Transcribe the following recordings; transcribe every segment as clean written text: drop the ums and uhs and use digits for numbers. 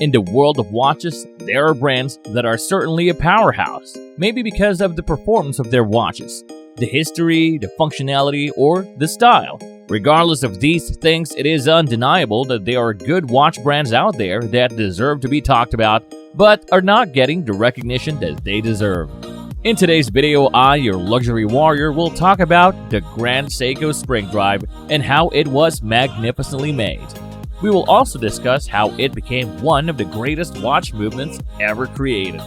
In the world of watches, there are brands that are certainly a powerhouse, maybe because of the performance of their watches, the history, the functionality, or the style. Regardless of these things, it is undeniable that there are good watch brands out there that deserve to be talked about, but are not getting the recognition that they deserve. In today's video, I, your luxury warrior, will talk about the Grand Seiko Spring Drive and how it was magnificently made. We will also discuss how it became one of the greatest watch movements ever created.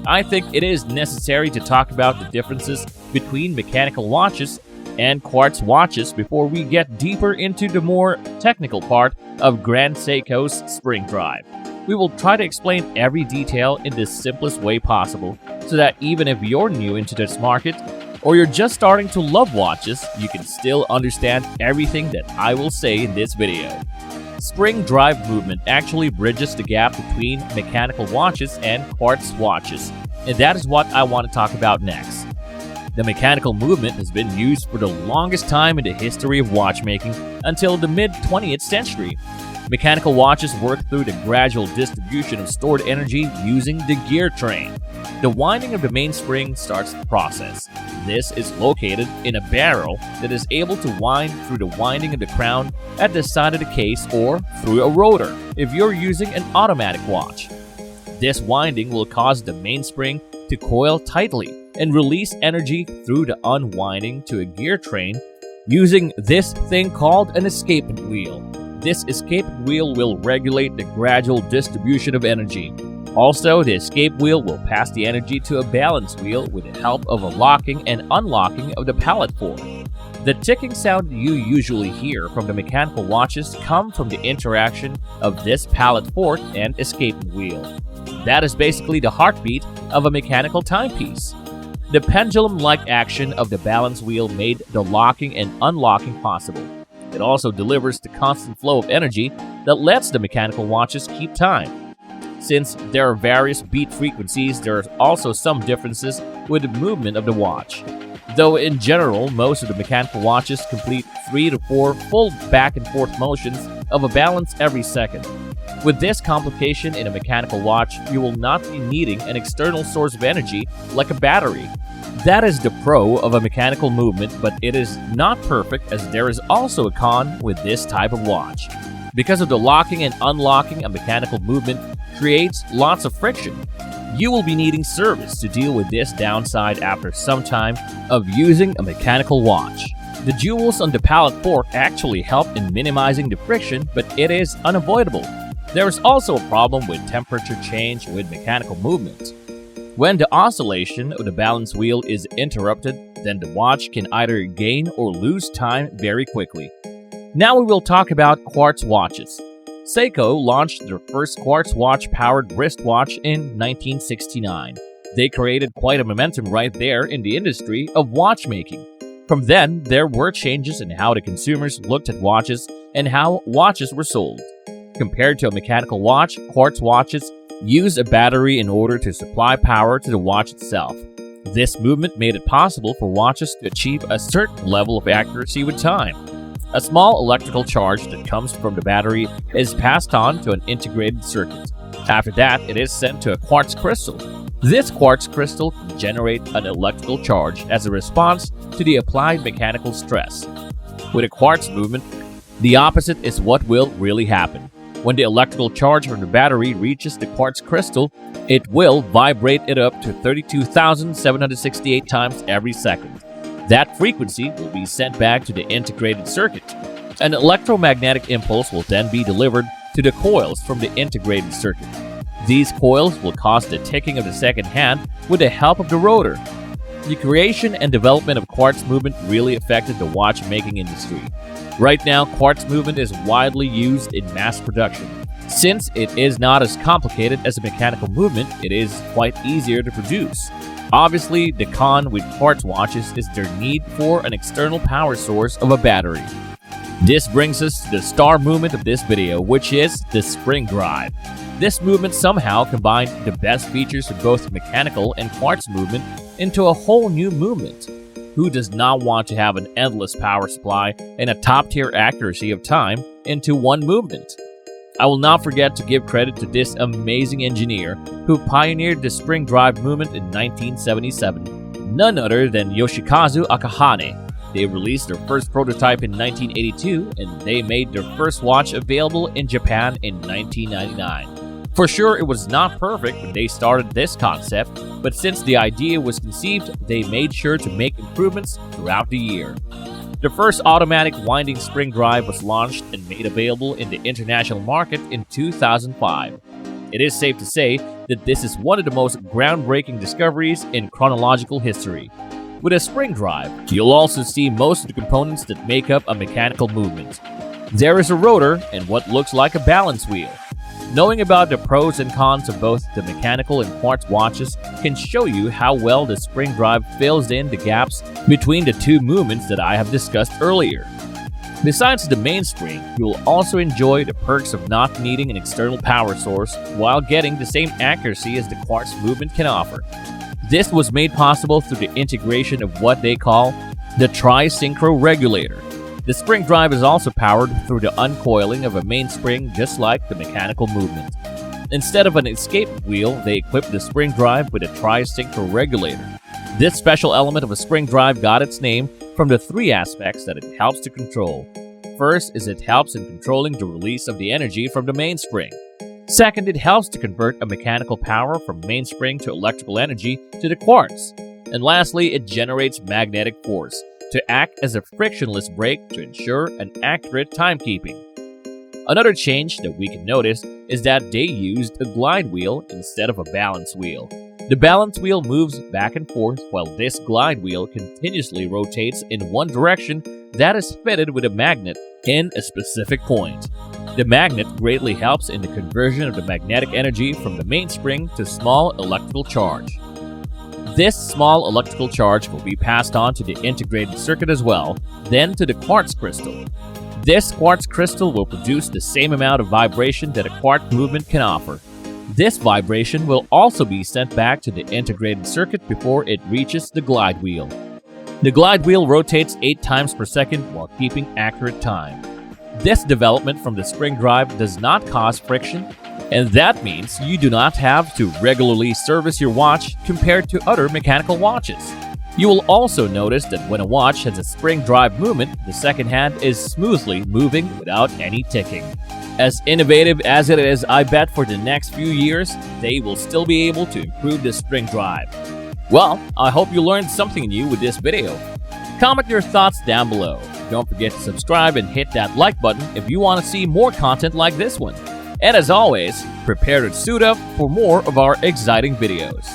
I think it is necessary to talk about the differences between mechanical watches and quartz watches before we get deeper into the more technical part of Grand Seiko's Spring Drive. We will try to explain every detail in the simplest way possible, so that even if you're new into this market, or you're just starting to love watches, you can still understand everything that I will say in this video. Spring Drive movement actually bridges the gap between mechanical watches and quartz watches, and that is what I want to talk about next. The mechanical movement has been used for the longest time in the history of watchmaking until the mid-20th century. Mechanical watches work through the gradual distribution of stored energy using the gear train. The winding of the mainspring starts the process. This is located in a barrel that is able to wind through the winding of the crown at the side of the case or through a rotor if you're using an automatic watch. This winding will cause the mainspring to coil tightly and release energy through the unwinding to a gear train using this thing called an escapement wheel. This escapement wheel will regulate the gradual distribution of energy. Also, the escape wheel will pass the energy to a balance wheel with the help of a locking and unlocking of the pallet fork. The ticking sound you usually hear from the mechanical watches come from the interaction of this pallet fork and escapement wheel. That is basically the heartbeat of a mechanical timepiece. The pendulum-like action of the balance wheel made the locking and unlocking possible. It also delivers the constant flow of energy that lets the mechanical watches keep time. Since there are various beat frequencies, there are also some differences with the movement of the watch. Though in general, most of the mechanical watches complete 3 to 4 full back and forth motions of a balance every second. With this complication in a mechanical watch, you will not be needing an external source of energy like a battery. That is the pro of a mechanical movement, but it is not perfect as there is also a con with this type of watch. Because of the locking and unlocking, a mechanical movement creates lots of friction. You will be needing service to deal with this downside after some time of using a mechanical watch. The jewels on the pallet fork actually help in minimizing the friction, but it is unavoidable. There is also a problem with temperature change with mechanical movement. When the oscillation of the balance wheel is interrupted, then the watch can either gain or lose time very quickly. Now we will talk about quartz watches. Seiko launched their first quartz watch-powered wristwatch in 1969. They created quite a momentum right there in the industry of watchmaking. From then, there were changes in how the consumers looked at watches and how watches were sold. Compared to a mechanical watch, quartz watches use a battery in order to supply power to the watch itself. This movement made it possible for watches to achieve a certain level of accuracy with time. A small electrical charge that comes from the battery is passed on to an integrated circuit. After that, it is sent to a quartz crystal. This quartz crystal can generate an electrical charge as a response to the applied mechanical stress. With a quartz movement, the opposite is what will really happen. When the electrical charge from the battery reaches the quartz crystal, it will vibrate it up to 32,768 times every second. That frequency will be sent back to the integrated circuit. An electromagnetic impulse will then be delivered to the coils from the integrated circuit. These coils will cause the ticking of the second hand with the help of the rotor. The creation and development of quartz movement really affected the watchmaking industry. Right now, quartz movement is widely used in mass production. Since it is not as complicated as a mechanical movement, it is quite easier to produce. Obviously, the con with quartz watches is their need for an external power source of a battery. This brings us to the star movement of this video, which is the Spring Drive. This movement somehow combined the best features of both mechanical and quartz movement into a whole new movement. Who does not want to have an endless power supply and a top-tier accuracy of time into one movement? I will not forget to give credit to this amazing engineer who pioneered the spring drive movement in 1977, none other than Yoshikazu Akahane. They released their first prototype in 1982, and they made their first watch available in Japan in 1999. For sure, it was not perfect when they started this concept, but since the idea was conceived, they made sure to make improvements throughout the year. The first automatic winding spring drive was launched and made available in the international market in 2005. It is safe to say that this is one of the most groundbreaking discoveries in chronological history. With a spring drive, you'll also see most of the components that make up a mechanical movement. There is a rotor and what looks like a balance wheel. Knowing about the pros and cons of both the mechanical and quartz watches can show you how well the spring drive fills in the gaps between the two movements that I have discussed earlier. Besides the mainspring, you will also enjoy the perks of not needing an external power source while getting the same accuracy as the quartz movement can offer. This was made possible through the integration of what they call the tri-synchro regulator. The spring drive is also powered through the uncoiling of a mainspring, just like the mechanical movement. Instead of an escape wheel, they equipped the spring drive with a tri-synchro regulator. This special element of a spring drive got its name from the three aspects that it helps to control. First is it helps in controlling the release of the energy from the mainspring. Second, it helps to convert a mechanical power from mainspring to electrical energy to the quartz. And lastly, it generates magnetic force to act as a frictionless brake to ensure an accurate timekeeping. Another change that we can notice is that they used a glide wheel instead of a balance wheel. The balance wheel moves back and forth while this glide wheel continuously rotates in one direction that is fitted with a magnet in a specific point. The magnet greatly helps in the conversion of the magnetic energy from the mainspring to small electrical charge. This small electrical charge will be passed on to the integrated circuit as well, then to the quartz crystal. This quartz crystal will produce the same amount of vibration that a quartz movement can offer. This vibration will also be sent back to the integrated circuit before it reaches the glide wheel. The glide wheel rotates 8 times per second while keeping accurate time. This development from the spring drive does not cause friction, and that means you do not have to regularly service your watch compared to other mechanical watches. You will also notice that when a watch has a spring drive movement, the second hand is smoothly moving without any ticking. As innovative as it is, I bet for the next few years, they will still be able to improve the spring drive. Well, I hope you learned something new with this video. Comment your thoughts down below. Don't forget to subscribe and hit that like button if you want to see more content like this one. And as always, prepare to suit up for more of our exciting videos.